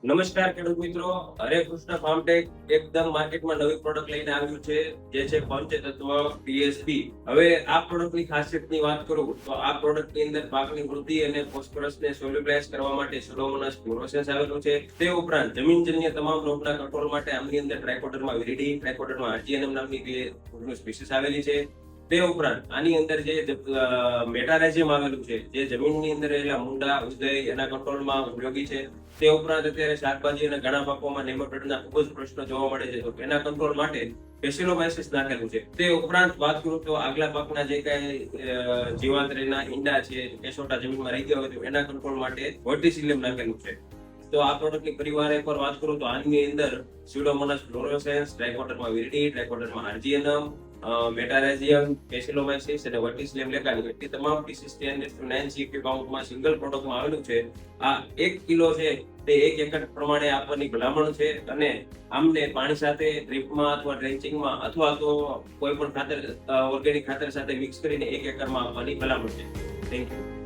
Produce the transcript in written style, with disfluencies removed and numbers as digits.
નમસ્કાર ખેડૂત મિત્રો, હરે કૃષ્ણ ફાર્મટેક એકદમ માર્કેટમાં નવી પ્રોડક્ટ લઈને આવ્યું છે જે છે પંચતત્વ ડીએસપી. હવે આ પ્રોડક્ટની ખાસિયતની વાત કરું તો આ પ્રોડક્ટની અંદર પાકની વૃદ્ધિ અને ફોસ્ફરસને સોલ્યુબલાઇઝ કરવા માટે સુડોમોનાસ ફ્લોરોસેન્સ આવેલું છે. તે ઉપરાંત જમીનજન્ય તમામ રોગના કંટ્રોલ માટે આમની અંદર ટ્રાઇકોડર્મા વિરિડી, ટ્રાઇકોડર્મા આર્જીએનમ નામની બે સ્પીસીસ આવેલી છે. તે ઉપરાંત આની અંદર જે મેટારેઝિયમ આવેલું છે જે જમીનની અંદર રહેલા મુંડા, ઉદય એના કંટ્રોલમાં ઉપયોગી છે. તે ઉપરાંત અત્યારે શાકભાજી અને ઘણા પાકોમાં નેમાટોડના ખૂબ જ પ્રશ્નો જોવા મળે છે, તો એના કંટ્રોલ માટે બેસિલોમાઇસિસ નાખેલું છે. તે ઉપરાંત વાત કરું તો આગલા પાકના જે કઈ જીવાંતરીના ઈંડા છે, કેસોટા જમીનમાં રહી ગયા હોય તો એના કંટ્રોલ માટે વર્ટિસિલિયમ નાખેલું છે. તો આ પ્રોડક્ટની પરિવાર એકવાર વાત કરું તો આની અંદર સ્યુડોમોનાસ ફ્લોરોસેન્સ, ટ્રાઇકોડર્મા વિરિડી, ટ્રાઇકોડર્મા આર્જીએનમ, મેટારેઝિયમ, બેસિલોમાઇસિસ અને વર્ટિસિલિયમ લેકાની એટલી તમામ પીસીસ 10:9 CFU કાઉન્ટમાં સિંગલ પ્રોડક્ટમાં આવેલું છે. આ 1 કિલો છે તે 1 એકર પ્રમાણે આપવાની ભલામણ છે અને આમને પાણી સાથે ડ્રીપમાં અથવા ડ્રેન્ચિંગમાં અથવા તો કોઈ પણ ખાતર ઓર્ગેનિક ખાતર સાથે મિક્સ કરીને 1 એકરમાં આપવાની ભલામણ છે. Thank you.